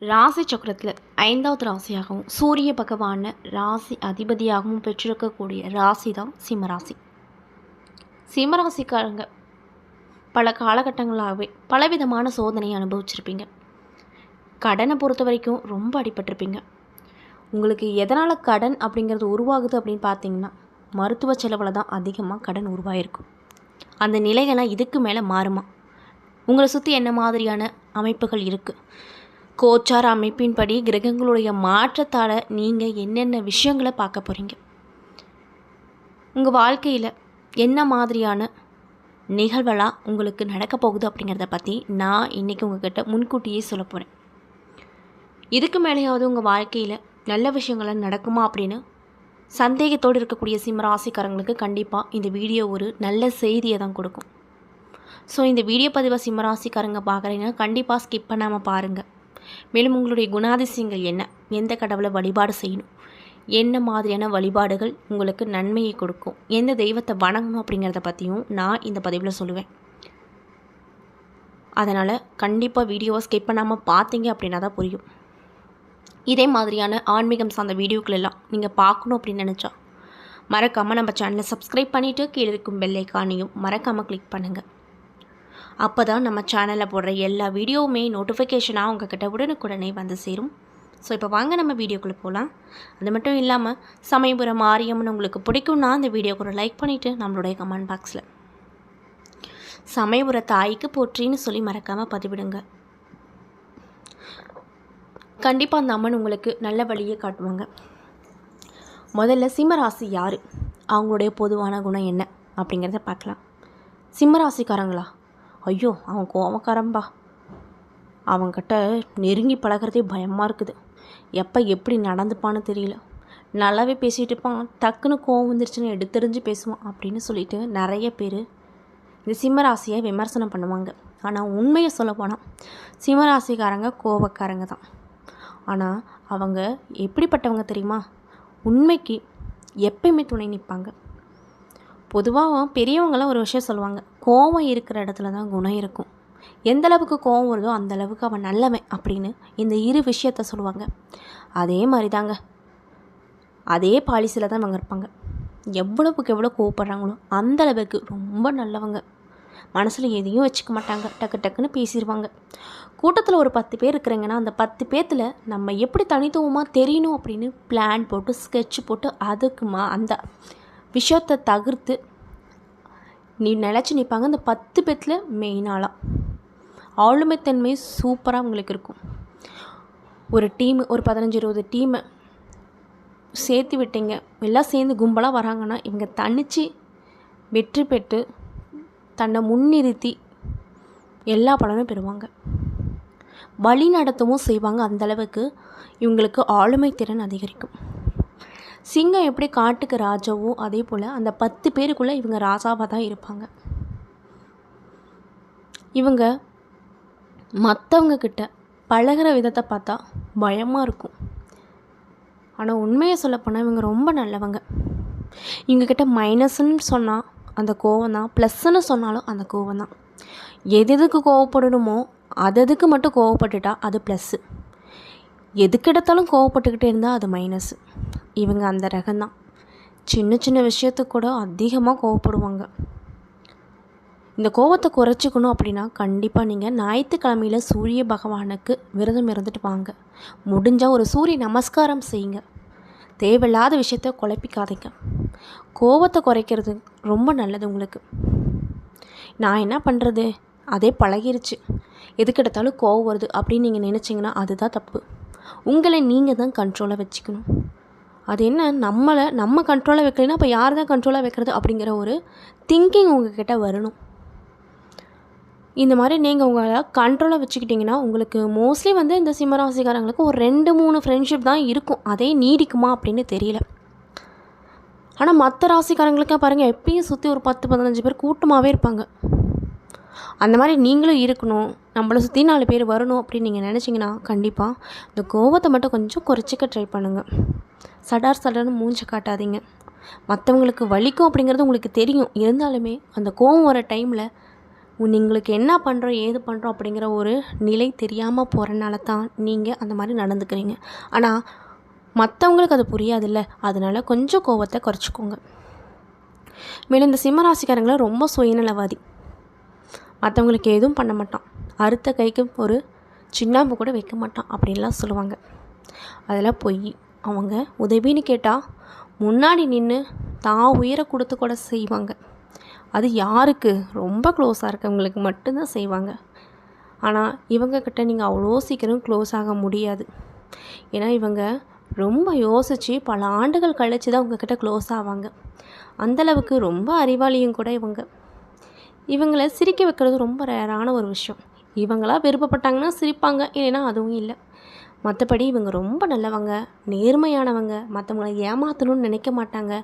ராசி சக்கரத்தில் 5வது ராசியாகவும் சூரிய பகவான ராசி அதிபதியாகவும் பெற்றிருக்கக்கூடிய ராசி தான் சிம்மராசி. சிம்மராசிக்காரங்க பல காலகட்டங்களாகவே பலவிதமான சோதனையை அனுபவிச்சிருப்பீங்க. கடனை பொறுத்த வரைக்கும் ரொம்ப அடிபட்டிருப்பீங்க. உங்களுக்கு எதனால் கடன் அப்படிங்கிறது உருவாகுது அப்படின்னு பார்த்தீங்கன்னா, மருத்துவ செலவில் தான் அதிகமாக கடன் உருவாகிருக்கும். அந்த நிலைகள்லாம் இதுக்கு மேலே மாறுமா? உங்களை சுற்றி என்ன மாதிரியான அமைப்புகள் இருக்குது? கோச்சார அமைப்பின்படி கிரகங்களுடைய மாற்றத்தால் நீங்கள் என்னென்ன விஷயங்களை பார்க்க போகிறீங்க? உங்கள் வாழ்க்கையில் என்ன மாதிரியான நிகழ்வெல்லாம் உங்களுக்கு நடக்க போகுது அப்படிங்கிறத பற்றி நான் இன்றைக்கி உங்கள்கிட்ட முன்கூட்டியே சொல்ல போகிறேன். இதுக்கு மேலேயாவது உங்கள் வாழ்க்கையில் நல்ல விஷயங்கள்லாம் நடக்குமா அப்படின்னு சந்தேகத்தோடு இருக்கக்கூடிய சிம்மராசிக்காரங்களுக்கு கண்டிப்பாக இந்த வீடியோ ஒரு நல்ல செய்தியை தான் கொடுக்கும். ஸோ இந்த வீடியோ பதிவை சிம்மராசிக்காரங்க பார்க்குறீங்கன்னா கண்டிப்பாக ஸ்கிப் பண்ணாமல் பாருங்கள். மேலும் உங்களுடைய குணாதிசயங்கள் என்ன, எந்த கடவுளை வழிபாடு செய்யணும், என்ன மாதிரியான வழிபாடுகள் உங்களுக்கு நன்மையை கொடுக்கும், எந்த தெய்வத்தை வணங்கணும் அப்படிங்கிறத பற்றியும் நான் இந்த பதிவில் சொல்லுவேன். அதனால் கண்டிப்பாக வீடியோவை ஸ்கிப் பண்ணாமல் பார்த்தீங்க அப்படின்னா தான் புரியும். இதே மாதிரியான ஆன்மீகம் சார்ந்த வீடியோக்கள் எல்லாம் நீங்கள் பார்க்கணும் அப்படின்னு நினச்சா மறக்காமல் நம்ம சேனலை சப்ஸ்கிரைப் பண்ணிவிட்டு கீழே இருக்கும் பெல் ஐக்கானையும் மறக்காமல் கிளிக் பண்ணுங்கள். அப்போ தான் நம்ம சேனலில் போடுற எல்லா வீடியோவுமே நோட்டிஃபிகேஷனாக உங்கள்கிட்ட உடனுக்குடனே வந்து சேரும். ஸோ இப்போ வாங்க நம்ம வீடியோக்குள்ளே போகலாம். அது மட்டும் இல்லாமல் சமயபுரம் மாரியம்மன் உங்களுக்கு பிடிக்கும்னா அந்த வீடியோக்கு ஒரு லைக் பண்ணிவிட்டு நம்மளுடைய கமெண்ட் பாக்ஸில் சமயபுர தாய்க்கு போற்றின்னு சொல்லி மறக்காமல் பதிவிடுங்க. கண்டிப்பாக அந்த அம்மன் உங்களுக்கு நல்ல வழியை காட்டுவாங்க. முதல்ல சிம்மராசி யார், அவங்களுடைய பொதுவான குணம் என்ன அப்படிங்கிறத பார்க்கலாம். சிம்மராசிக்காரங்களா, ஐயோ அவன் கோவக்காரம்பா, அவங்கக்கிட்ட நெருங்கி பழகிறதே பயமாக இருக்குது. எப்போ எப்படி நடந்துப்பான்னு தெரியல. நல்லாவே பேசிகிட்டு இருப்பான், டக்குன்னு கோவம் வந்துருச்சுன்னு எடுத்தெறிஞ்சு பேசுவான் அப்படின்னு சொல்லிட்டு நிறைய பேர் இந்த சிம்மராசியை விமர்சனம் பண்ணுவாங்க. ஆனால் உண்மையை சொல்ல போனால் சிம்மராசிக்காரங்க கோவக்காரங்க தான். ஆனால் அவங்க எப்படிப்பட்டவங்க தெரியுமா? உண்மைக்கு எப்பயுமே துணை நிற்பாங்க. பொதுவாக பெரியவங்களாம் ஒரு விஷயம் சொல்லுவாங்க, கோவம் இருக்கிற இடத்துல தான் குணம் இருக்கும். எந்த அளவுக்கு கோவம் வருதோ அந்த அளவுக்கு அவன் நல்லவன் அப்படின்னு இந்த இரு விஷயத்த சொல்லுவாங்க. அதே மாதிரி தாங்க, அதே பாலிசியில் தான் இவங்க இருப்பாங்க. எவ்வளவுக்கு எவ்வளோ கோவப்படுறாங்களோ அந்த அளவுக்கு ரொம்ப நல்லவங்க. மனசில் எதையும் வச்சுக்க மாட்டாங்க, டக்கு டக்குன்னு பேசிடுவாங்க. கூட்டத்தில் ஒரு 10 பேர் இருக்கிறாங்கன்னா அந்த 10 பேர்த்தில் நம்ம எப்படி தனித்துவமாக தெரியணும் அப்படின்னு பிளான் போட்டு ஸ்கெட்ச் போட்டு அதுக்குமா அந்த விஷயத்தை தவிர்த்து நினச்சி நிற்பாங்க. அந்த 10 பேர்த்தில் மெயினாலாம் ஆளுமைத்தன்மை சூப்பராக உங்களுக்கு இருக்கும். ஒரு டீமு, ஒரு 15-20 டீமை சேர்த்து விட்டீங்க, எல்லாம் சேர்ந்து கும்பலாக வராங்கன்னா இவங்க தனித்து வெற்றி பெற்று தன்னை முன்னிறுத்தி எல்லா பலனும் பெறுவாங்க. வழி நடத்தவும் செய்வாங்க. அந்தளவுக்கு இவங்களுக்கு ஆளுமை திறன் அதிகரிக்கும். சிங்கம் எப்படி காட்டுக்கு ராஜாவோ அதே போல் அந்த 10 பேருக்குள்ளே இவங்க ராஜாவாக தான் இருப்பாங்க. இவங்க மற்றவங்க கிட்ட பழகிற விதத்தை பார்த்தா பயமாக இருக்கும். ஆனால் உண்மையை சொல்லப்போனால் இவங்க ரொம்ப நல்லவங்க. இவங்கக்கிட்ட மைனஸ்ன்னு சொன்னால் அந்த கோவம் தான், ப்ளஸ்ன்னு சொன்னாலும் அந்த கோவம் தான். எதுக்கு கோவப்படணுமோ அதுக்கு மட்டும் கோவப்பட்டுட்டா அது ப்ளஸ்ஸு, எதுக்கெடுத்தாலும் கோவப்பட்டுக்கிட்டே இருந்தால் அது மைனஸ்ஸு. இவங்க அந்த ரகம்தான். சின்ன சின்ன விஷயத்துக்கு கூட அதிகமாக கோவப்படுவாங்க. இந்த கோவத்தை குறைச்சிக்கணும் அப்படின்னா கண்டிப்பாக நீங்கள் ஞாயிற்றுக்கிழமையில் சூரிய பகவானுக்கு விரதம் இருந்துட்டு வாங்க. முடிஞ்சால் ஒரு சூரிய நமஸ்காரம் செய்யுங்க. தேவையில்லாத விஷயத்த குழப்பிக்காதீங்க. கோவத்தை குறைக்கிறது ரொம்ப நல்லது உங்களுக்கு. நான் என்ன பண்ணுறது, அதே பழகிருச்சு, எதுக்கெடுத்தாலும் கோவம் வருது அப்படின்னு நீங்கள் நினச்சிங்கன்னா அதுதான் தப்பு. உங்களை நீங்கள் தான் கண்ட்ரோலாக வச்சுக்கணும். அது என்ன, நம்ம கண்ட்ரோலாக வைக்கலைன்னா அப்போ யார் தான் கண்ட்ரோலாக வைக்கிறது அப்படிங்கிற ஒரு திங்கிங் உங்கள்கிட்ட வரணும். இந்த மாதிரி நீங்கள் உங்களை கண்ட்ரோலாக வச்சுக்கிட்டிங்கன்னா உங்களுக்கு மோஸ்ட்லி இந்த சிம்மராசிக்காரங்களுக்கு ஒரு 2-3 ஃப்ரெண்ட்ஷிப் தான் இருக்கும். அதே நீடிக்குமா அப்படின்னு தெரியல. ஆனால் மற்ற ராசிக்காரங்களுக்கே பாருங்கள், எப்பயும் சுற்றி ஒரு 10-15 பேர் கூட்டமாகவே இருப்பாங்க. அந்த மாதிரி நீங்களும் இருக்கணும், நம்மளை சுற்றி 4 பேர் வரணும் அப்படின்னு நீங்கள் நினச்சிங்கன்னா கண்டிப்பாக இந்த கோவத்தை மட்டும் கொஞ்சம் குறைச்சிக்க ட்ரை பண்ணுங்கள். சடார்னு மூஞ்ச காட்டாதீங்க. மற்றவங்களுக்கு வலிக்கும் அப்படிங்கிறது உங்களுக்கு தெரியும். இருந்தாலுமே அந்த கோவம் வர டைமில் உங்களுக்கு என்ன பண்ணுறோம் ஏது பண்ணுறோம் அப்படிங்கிற ஒரு நிலை தெரியாமல் போகிறனால தான் நீங்கள் அந்த மாதிரி நடந்துக்கிறீங்க. ஆனால் மற்றவங்களுக்கு அது புரியாதுல்ல, அதனால் கொஞ்சம் கோவத்தை குறைச்சிக்கோங்க. மேலும் இந்த சிம்மராசிக்காரங்களை ரொம்ப சுயநலவாதி. மற்றவங்களுக்கு எதுவும் பண்ண மாட்டான், அறுத்த கைக்கு ஒரு சின்னாம்பு கூட வைக்க மாட்டான் அப்படின்லாம் சொல்லுவாங்க. அதெல்லாம் பொய். அவங்க உதவின்னு கேட்டால் முன்னாடி நின்று தான் உயிரை கொடுத்து கூட செய்வாங்க. அது யாருக்கு? ரொம்ப க்ளோஸாக இருக்கவங்களுக்கு மட்டும்தான் செய்வாங்க. ஆனால் இவங்கக்கிட்ட நீங்கள் அவ்வளோ சீக்கிரம் க்ளோஸ் ஆக முடியாது. ஏன்னா இவங்க ரொம்ப யோசித்து பல ஆண்டுகள் கழித்து தான் உங்ககிட்ட க்ளோஸ் ஆவாங்க. அந்தளவுக்கு ரொம்ப அறிவாளியும் கூட இவங்க. இவங்களை சிரிக்க வைக்கிறது ரொம்ப ரேரான ஒரு விஷயம். இவங்களா விருப்பப்பட்டாங்கன்னா சிரிப்பாங்க, இல்லைன்னா அதுவும் இல்லை. மற்றபடி இவங்க ரொம்ப நல்லவங்க, நேர்மையானவங்க, மற்றவங்களை ஏமாற்றணும்னு நினைக்க மாட்டாங்க.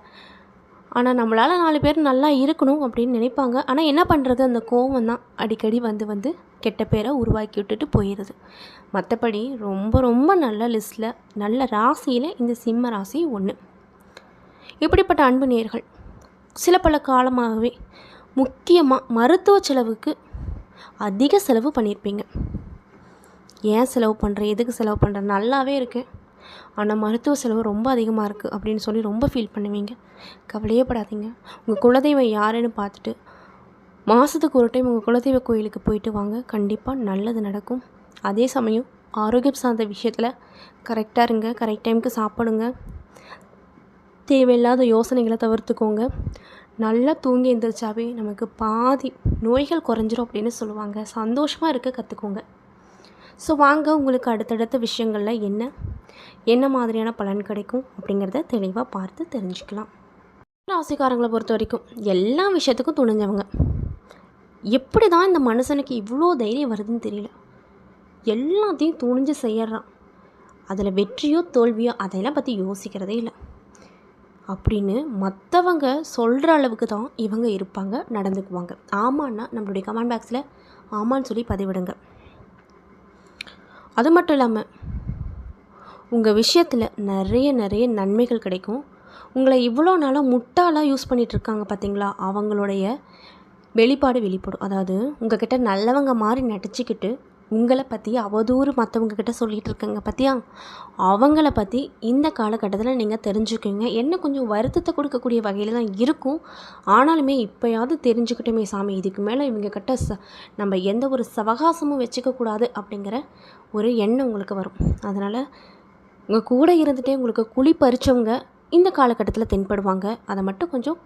ஆனால் நம்மளால் 4 பேர் நல்லா இருக்கணும் அப்படின்னு நினைப்பாங்க. ஆனால் என்ன பண்ணுறது, அந்த கோவம் தான் அடிக்கடி வந்து கெட்ட பேரை உருவாக்கி விட்டுட்டு போயிடுது. மற்றபடி ரொம்ப ரொம்ப நல்ல லிஸ்ட்டில், நல்ல ராசியில் இந்த சிம்ம ராசி ஒன்று. இப்படிப்பட்ட அன்பு நேயர்கள் சில பல காலமாகவே முக்கியமாக மருத்துவ செலவுக்கு அதிக செலவு பண்ணியிருப்பீங்க. ஏன் செலவு பண்ணுறேன், எதுக்கு செலவு பண்ணுறேன், நல்லாவே இருக்கேன் ஆனால் மருத்துவ செலவு ரொம்ப அதிகமாக இருக்குது அப்படின்னு சொல்லி ரொம்ப ஃபீல் பண்ணுவீங்க. கவலையே படாதீங்க. உங்கள் குலதெய்வம் யாருன்னு பார்த்துட்டு மாதத்துக்கு ஒரு டைம் உங்கள் குலதெய்வ கோயிலுக்கு போயிட்டு வாங்க. கண்டிப்பாக நல்லது நடக்கும். அதே சமயம் ஆரோக்கியம் சார்ந்த விஷயத்தில் கரெக்டாக இருங்க. கரெக்ட் டைமுக்கு சாப்பிடுங்க. தேவையில்லாத யோசனைகளை தவிர்த்துக்கோங்க. நல்லா தூங்கி எழுந்திரிச்சாவே நமக்கு பாதி நோய்கள் குறைஞ்சிரும் அப்படின்னு சொல்லுவாங்க. சந்தோஷமாக இருக்க கற்றுக்கோங்க. ஸோ வாங்க, உங்களுக்கு அடுத்தடுத்த விஷயங்களில் என்ன மாதிரியான பலன் கிடைக்கும் அப்படிங்கிறத தெளிவாக பார்த்து தெரிஞ்சுக்கலாம். ராசிக்காரங்களை பொறுத்த வரைக்கும் எல்லா விஷயத்துக்கும் துணிஞ்சவங்க. எப்படி தான் இந்த மனுஷனுக்கு இவ்வளோ தைரியம் வருதுன்னு தெரியல. எல்லாத்தையும் துணிஞ்சு செய்யறான். அதில் வெற்றியோ தோல்வியோ அதையெல்லாம் பற்றி யோசிக்கிறதே இல்லை அப்படின்னு மற்றவங்க சொல்கிற அளவுக்கு தான் இவங்க இருப்பாங்க, நடந்துக்குவாங்க. ஆமான்னா நம்மளுடைய கமெண்ட் பாக்ஸில் ஆமான்னு சொல்லி பதிவிடுங்க. அது மட்டும் இல்லாமல் உங்கள் விஷயத்தில் நிறைய நன்மைகள் கிடைக்கும். உங்களை இவ்வளோ நாளாக முட்டாளாக யூஸ் பண்ணிகிட்ருக்காங்க பார்த்தீங்களா, அவங்களுடைய வெளிப்படும். அதாவது உங்கள் கிட்ட நல்லவங்க மாதிரி நடிச்சுக்கிட்டு உங்களை பற்றி அவதூறு மற்றவங்கக்கிட்ட சொல்லிகிட்டு இருக்காங்க பார்த்தியா, அவங்கள பற்றி இந்த காலகட்டத்தில் நீங்கள் தெரிஞ்சுக்குவீங்க. என்ன கொஞ்சம் வருத்தத்தை கொடுக்கக்கூடிய வகையில் தான் இருக்கும். ஆனாலுமே இப்போயாவது தெரிஞ்சுக்கிட்டோமே சாமி, இதுக்கு மேலே இவங்கக்கிட்ட நம்ம எந்த ஒரு சவகாசமும் வச்சுக்கக்கூடாது அப்படிங்கிற ஒரு எண்ணம் உங்களுக்கு வரும். அதனால் உங்கள் கூட இருந்துகிட்டே உங்களுக்கு குழி பறித்தவங்க இந்த காலகட்டத்தில் தென்படுவாங்க. அதை மட்டும் கொஞ்சம்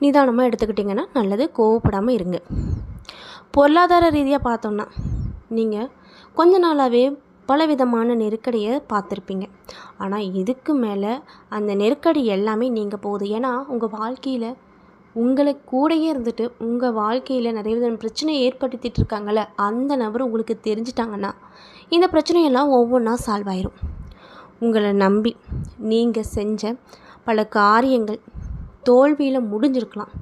நிதானமாக எடுத்துக்கிட்டிங்கன்னா நல்லது. கோவப்படாமல் இருங்க. பொருளாதார ரீதியாக பார்த்தோன்னா நீங்கள் கொஞ்ச நாளாகவே பலவிதமான நெருக்கடியை பார்த்துருப்பீங்க. ஆனால் இதுக்கு மேலே அந்த நெருக்கடி எல்லாமே நீங்கள் போகுது. ஏன்னா உங்கள் வாழ்க்கையில் உங்களுக்கு கூடயே இருந்துட்டு உங்கள் வாழ்க்கையில் நிறைய வித பிரச்சனை ஏற்படுத்திட்டு இருக்காங்கள்ல, அந்த நபர் உங்களுக்கு தெரிஞ்சிட்டாங்கன்னா இந்த பிரச்சனையெல்லாம் ஒவ்வொன்றா சால்வ் ஆயிரும். உங்களை நம்பி நீங்கள் செஞ்ச பல காரியங்கள் தோல்வியில் முடிஞ்சிருக்கலாம்.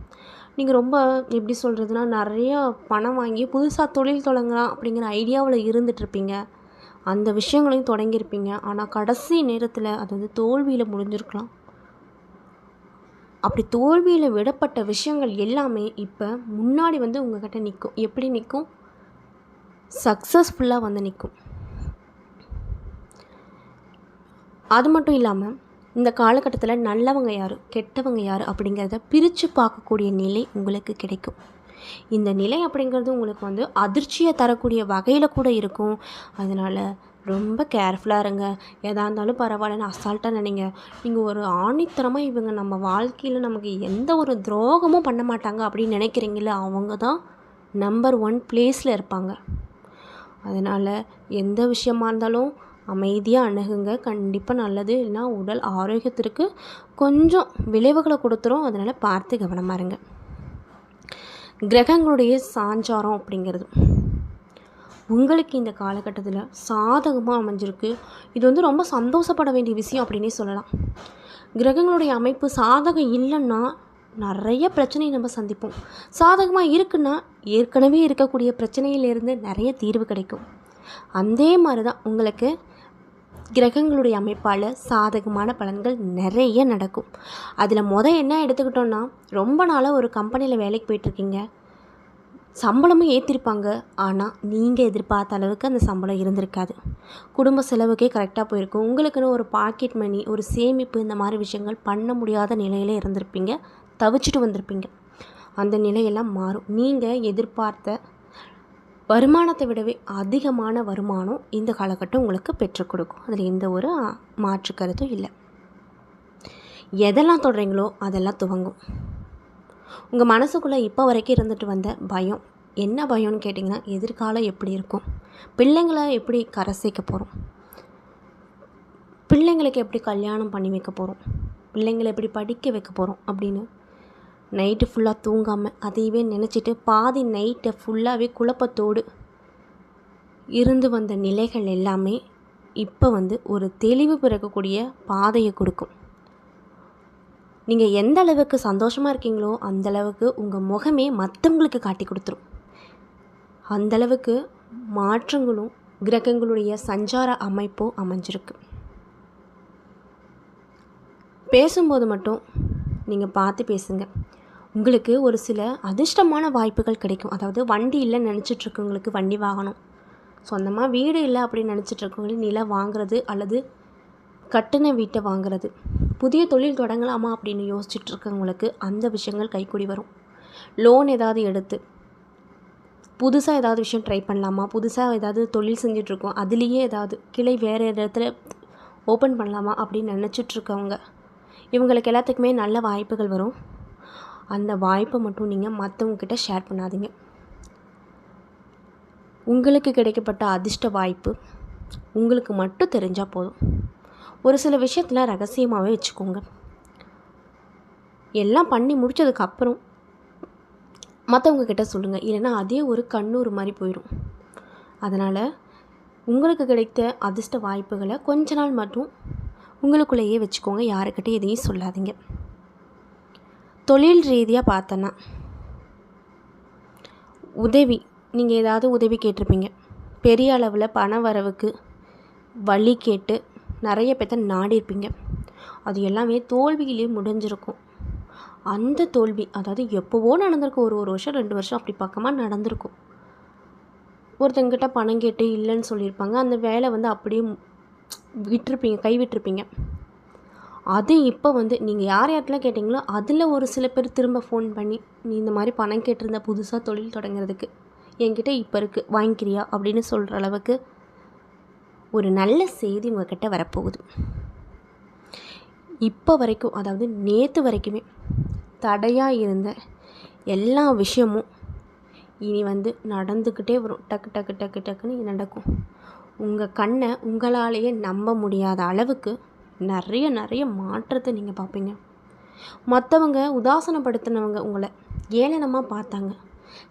நீங்கள் ரொம்ப எப்படி சொல்கிறதுனா, நிறையா பணம் வாங்கி புதுசாக தொழில் தொடங்கலாம் அப்படிங்கிற ஐடியாவில் இருந்துகிட்ருப்பீங்க. அந்த விஷயங்களையும் தொடங்கியிருப்பீங்க. ஆனால் கடைசி நேரத்தில் அது தோல்வியில் முடிஞ்சிருக்கலாம். அப்படி தோல்வியில் விடப்பட்ட விஷயங்கள் எல்லாமே இப்போ முன்னாடி உங்கள்கிட்ட நிற்கும். எப்படி நிற்கும்? சக்ஸஸ்ஃபுல்லாக நிற்கும். அது மட்டும் இல்லாமல் இந்த காலகட்டத்தில் நல்லவங்க யார், கெட்டவங்க யார் அப்படிங்கிறத பிரித்து பார்க்கக்கூடிய நிலை உங்களுக்கு கிடைக்கும். இந்த நிலை அப்படிங்கிறது உங்களுக்கு அதிர்ச்சியை தரக்கூடிய வகையில் கூட இருக்கும். அதனால் ரொம்ப கேர்ஃபுல்லாக இருங்க. எதாக இருந்தாலும் பரவாயில்லன்னு அசால்ட்டாக நினைங்க. நீங்கள் ஒரு ஆணித்தரமாக இவங்க நம்ம வாழ்க்கையில் நமக்கு எந்த ஒரு துரோகமும் பண்ண மாட்டாங்க அப்படின்னு நினைக்கிறீங்கள, அவங்க தான் நம்பர் 1 பிளேஸில் இருப்பாங்க. அதனால் எந்த விஷயமா இருந்தாலும் அமைதியாக அணுகுங்க. கண்டிப்பாக நல்லது. இல்லைனா உடல் ஆரோக்கியத்திற்கு கொஞ்சம் விளைவுகளை கொடுத்துரும். அதனால் பார்த்து கவனமாக இருங்க. கிரகங்களுடைய சாஞ்சாரம் அப்படிங்கிறது உங்களுக்கு இந்த காலகட்டத்தில் சாதகமாக அமைஞ்சிருக்கு. இது ரொம்ப சந்தோஷப்பட வேண்டிய விஷயம் அப்படின்னே சொல்லலாம். கிரகங்களுடைய அமைப்பு சாதகம் இல்லைன்னா நிறைய பிரச்சனையை நம்ம சந்திப்போம். சாதகமாக இருக்குன்னா ஏற்கனவே இருக்கக்கூடிய பிரச்சனையிலேருந்து நிறைய தீர்வு கிடைக்கும். அதே மாதிரி தான் உங்களுக்கு கிரகங்களுடைய அமைப்பால் சாதகமான பலன்கள் நிறைய நடக்கும். அதில் என்ன எடுத்துக்கிட்டோன்னா, ரொம்ப நாளாக ஒரு கம்பெனியில் வேலைக்கு போயிட்டுருக்கீங்க. சம்பளமும் ஏற்றிருப்பாங்க. ஆனால் நீங்கள் எதிர்பார்த்த அளவுக்கு அந்த சம்பளம் இருந்திருக்காது. குடும்ப செலவுக்கே கரெக்டாக போயிருக்கும். உங்களுக்குன்னு ஒரு பாக்கெட் மணி, ஒரு சேமிப்பு, இந்த மாதிரி விஷயங்கள் பண்ண முடியாத நிலையில இருந்திருப்பீங்க. தவிச்சிட்டு வந்திருப்பீங்க. அந்த நிலையெல்லாம் மாறும். நீங்கள் எதிர்பார்த்த வருமானத்தை விடவே அதிகமான வருமானம் இந்த காலகட்டம் உங்களுக்கு பெற்றுக் கொடுக்கும். அதில் எந்த ஒரு மாற்று கருத்தும் இல்லை. எதெல்லாம் தொடறீங்களோ அதெல்லாம் துவங்கும். உங்கள் மனசுக்குள்ளே இப்போ வரைக்கும் இருந்துட்டு வந்த பயம், என்ன பயம்னு கேட்டிங்கன்னா, எதிர்காலம் எப்படி இருக்கும், பிள்ளைங்களை எப்படி கரை சேர்க்க போகிறோம், பிள்ளைங்களுக்கு எப்படி கல்யாணம் பண்ணி வைக்க போகிறோம், பிள்ளைங்களை எப்படி படிக்க வைக்க போகிறோம் அப்படின்னு நைட்டு ஃபுல்லாக தூங்காமல் அதையவே நினச்சிட்டு பாதி நைட்டை ஃபுல்லாகவே குழப்பத்தோடு இருந்து வந்த நிலைகள் எல்லாமே இப்போ ஒரு தெளிவு பிறக்கக்கூடிய பாதையை கொடுக்கும். நீங்கள் எந்த அளவுக்கு சந்தோஷமாக இருக்கீங்களோ அந்தளவுக்கு உங்கள் முகமே மற்றவங்களுக்கு காட்டி கொடுத்துரும். அந்தளவுக்கு மாற்றங்களும் கிரகங்களுடைய சஞ்சார அமைப்போ அமைஞ்சிருக்கு. பேசும்போது மட்டும் நீங்கள் பார்த்து பேசுங்க. உங்களுக்கு ஒரு சில அதிர்ஷ்டமான வாய்ப்புகள் கிடைக்கும். அதாவது வண்டி இல்லைன்னு நினச்சிட்ருக்கவங்களுக்கு வண்டி வாங்கணும், சொந்தமாக வீடு இல்லை அப்படின்னு நினச்சிட்ருக்கவங்களுக்கு நிலம் வாங்குறது அல்லது கட்டின வீட்டை வாங்குறது, புதிய தொழில் தொடங்கலாமா அப்படின்னு யோசிச்சுட்ருக்கவங்களுக்கு அந்த விஷயங்கள் கைக்கூடி வரும். லோன் ஏதாவது எடுத்து புதுசாக ஏதாவது விஷயம் ட்ரை பண்ணலாமா, புதுசாக ஏதாவது தொழில் செஞ்சிட்ருக்கோம் அதுலேயே ஏதாவது கிளை வேறு இடத்துல ஓப்பன் பண்ணலாமா அப்படின்னு நினச்சிட்ருக்கவங்க, இவங்களுக்கு எல்லாத்துக்குமே நல்ல வாய்ப்புகள் வரும். அந்த வாய்ப்பை மட்டும் நீங்கள் மற்றவங்கக்கிட்ட ஷேர் பண்ணாதீங்க. உங்களுக்கு கிடைக்கப்பட்ட அதிர்ஷ்ட வாய்ப்பு உங்களுக்கு மட்டும் தெரிஞ்சால் போதும். ஒரு சில விஷயத்தில் ரகசியமாகவே வச்சுக்கோங்க. எல்லாம் பண்ணி முடித்ததுக்கப்புறம் மற்றவங்கக்கிட்ட சொல்லுங்கள். இல்லைன்னா அதே ஒரு கண்ணூர் மாதிரி போயிடும். அதனால் உங்களுக்கு கிடைத்த அதிர்ஷ்ட வாய்ப்புகளை கொஞ்ச நாள் மட்டும் உங்களுக்குள்ளேயே வச்சுக்கோங்க. யாருக்கிட்டே எதையும் சொல்லாதீங்க. தொழில் ரீதியாக பார்த்தோன்னா உதவி, நீங்கள் ஏதாவது உதவி கேட்டிருப்பீங்க. பெரிய அளவில் பண வரவுக்கு வழி கேட்டு நிறைய பேர்த்த நாடிருப்பீங்க. அது எல்லாமே தோல்வியிலே முடிஞ்சிருக்கும். அந்த தோல்வி அதாவது எப்போவோ நடந்திருக்கும், ஒரு வருஷம் 2 வருஷம் அப்படி பக்கமாக நடந்திருக்கும். ஒருத்தங்கிட்ட பணம் கேட்டு இல்லைன்னு சொல்லியிருப்பாங்க. அந்த வேலை அப்படியே விட்டுருப்பீங்க, கைவிட்டிருப்பீங்க. அது இப்போ நீங்கள் யார் யார்ட்டெலாம் கேட்டிங்களோ அதில் ஒரு சில பேர் திரும்ப ஃபோன் பண்ணி, நீ இந்த மாதிரி பணம் கேட்டிருந்த புதுசாக தொழில் தொடங்குறதுக்கு என்கிட்ட இப்போ இருக்குது, வாங்கிக்கிறியா அப்படின்னு சொல்கிற அளவுக்கு ஒரு நல்ல செய்தி உங்கள்கிட்ட வரப்போகுது. இப்போ வரைக்கும், அதாவது நேற்று வரைக்குமே தடையாக இருந்த எல்லா விஷயமும் இனி நடந்துக்கிட்டே வரும். டக்கு டக்கு டக்கு டக்குன்னு நடக்கும். உங்கள் கண்ணை உங்களாலேயே நம்ப முடியாத அளவுக்கு நிறைய மாற்றத்தை நீங்கள் பார்ப்பீங்க. மற்றவங்க உதாசனப்படுத்தினவங்க உங்களை ஏளனமாக பார்த்தாங்க.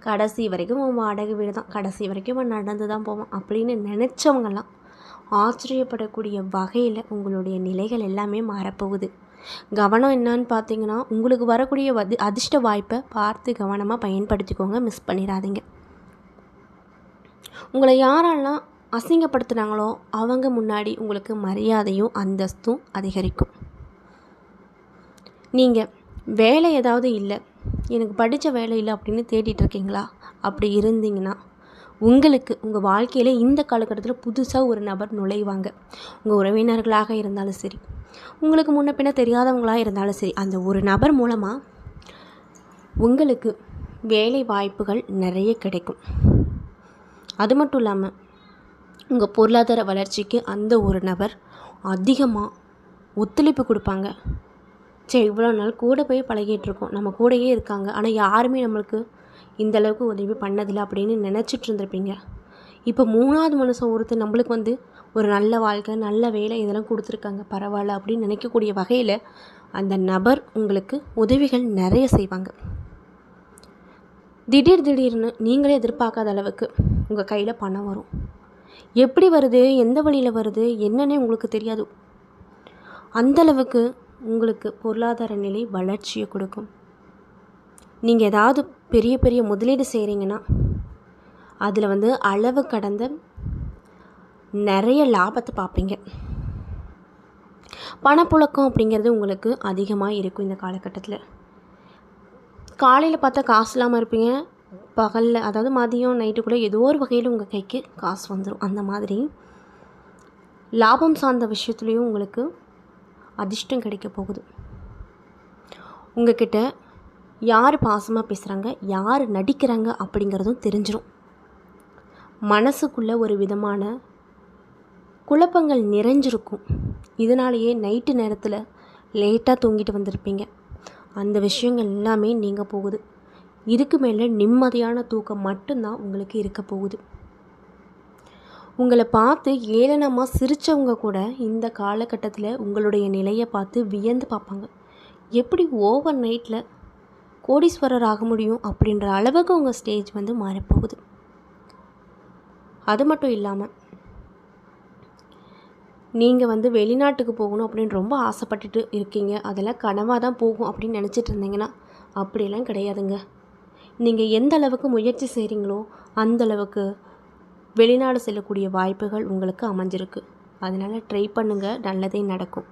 கடைசி வரைக்கும் அவன் வாடகை வீடு தான், கடைசி வரைக்கும் அவன் நடந்து தான் போவான் அப்படின்னு நினச்சவங்கெல்லாம் ஆச்சரியப்படக்கூடிய வகையில் உங்களுடைய நிலைகள் எல்லாமே மாறப்போகுது. கவனம் என்னான்னு பார்த்தீங்கன்னா, உங்களுக்கு வரக்கூடிய அதிர்ஷ்ட வாய்ப்பை பார்த்து கவனமாக பயன்படுத்திக்கோங்க. மிஸ் பண்ணிடாதீங்க. உங்களை யாரெல்லாம் அசிங்கப்படுத்துனாங்களோ அவங்க முன்னாடி உங்களுக்கு மரியாதையும் அந்தஸ்தும் அதிகரிக்கும். நீங்கள் வேலை ஏதாவது இல்லை, எனக்கு படித்த வேலை இல்லை அப்படின்னு தேடிட்டுருக்கீங்களா? அப்படி இருந்தீங்கன்னா உங்களுக்கு உங்கள் வாழ்க்கையில் இந்த காலகட்டத்தில் புதுசாக ஒரு நபர் நுழைவாங்க. உங்கள் உறவினர்களாக இருந்தாலும் சரி, உங்களுக்கு முன்ன பின்ன தெரியாதவங்களாக இருந்தாலும் சரி, அந்த ஒரு நபர் மூலமாக உங்களுக்கு வேலை வாய்ப்புகள் நிறைய கிடைக்கும். அது மட்டும் இல்லாமல் உங்கள் பொருளாதார வளர்ச்சிக்கு அந்த ஒரு நபர் அதிகமாக ஒத்துழைப்பு கொடுப்பாங்க. சரி, இவ்வளோ நாள் கூட போய் பழகிட்டுருக்கோம், நம்ம கூடயே இருக்காங்க, ஆனால் யாருமே நம்மளுக்கு இந்தளவுக்கு உதவி பண்ணதில்லை அப்படின்னு நினச்சிட்டு இருந்திருப்பீங்க. இப்போ 3வது மனுஷன் ஒருத்தர் நம்மளுக்கு ஒரு நல்ல வாழ்க்கை, நல்ல வேலை இதெல்லாம் கொடுத்துருக்காங்க, பரவாயில்ல அப்படின்னு நினைக்கக்கூடிய வகையில் அந்த நபர் உங்களுக்கு உதவிகள் நிறைய செய்வாங்க. திடீர்னு நீங்களே எதிர்பார்க்காத அளவுக்கு உங்கள் கையில் பணம் வரும். எப்படி வருது, எந்த வழியில் வருது என்னன்னே உங்களுக்கு தெரியாது. அந்தளவுக்கு உங்களுக்கு பொருளாதார நிலை வளர்ச்சியை கொடுக்கும். நீங்கள் ஏதாவது பெரிய முதலீடு செய்கிறீங்கன்னா அதில் அளவு கடந்த நிறைய லாபத்தை பார்ப்பீங்க. பணப்புழக்கம் அப்படிங்கிறது உங்களுக்கு அதிகமாக இருக்கும். இந்த காலகட்டத்தில் காலையில் பார்த்தா காசு இல்லாமல் இருப்பீங்க, பகலில் அதாவது மதியம் நைட்டு கூட ஏதோ ஒரு வகையில் உங்கள் கைக்கு காசு வந்துடும். அந்த மாதிரி லாபம் சார்ந்த விஷயத்துலேயும் உங்களுக்கு அதிர்ஷ்டம் கிடைக்க போகுது. உங்கள்கிட்ட யார் பாசமாக பேசுகிறாங்க, யார் நடிக்கிறாங்க அப்படிங்கிறதும் தெரிஞ்சிடும். மனசுக்குள்ளே ஒரு விதமான குழப்பங்கள் நிறைஞ்சிருக்கும். இதனாலேயே நைட்டு நேரத்தில் லேட்டாக தூங்கிட்டு வந்திருப்பீங்க. அந்த விஷயங்கள் எல்லாமே நீங்கள் போகுது. இதுக்கு மேலே நிம்மதியான தூக்கம் மட்டும்தான் உங்களுக்கு இருக்க போகுது. உங்களை பார்த்து ஏளனமாக சிரித்தவங்க கூட இந்த காலகட்டத்தில் உங்களுடைய நிலையை பார்த்து வியந்து பார்ப்பாங்க. எப்படி ஓவர் நைட்டில் கோடீஸ்வரர் ஆக முடியும் அப்படின்ற அளவுக்கு உங்கள் ஸ்டேஜ் வந்து மாறப்போகுது. அது மட்டும் இல்லாமல் நீங்கள் வந்து வெளிநாட்டுக்கு போகணும் அப்படின்னு ரொம்ப ஆசைப்பட்டுட்டு இருக்கீங்க. அதெல்லாம் கனவாக தான் போகும் அப்படின்னு நினச்சிட்டு இருந்தீங்கன்னா அப்படியெல்லாம் கிடையாதுங்க. நீங்கள் எந்த அளவுக்கு முயற்சி செய்கிறீங்களோ அந்தளவுக்கு வெளிநாடு செல்லக்கூடிய வாய்ப்புகள் உங்களுக்கு அமைஞ்சிருக்கு. அதனால் ட்ரை பண்ணுங்கள், நல்லதே நடக்கும்.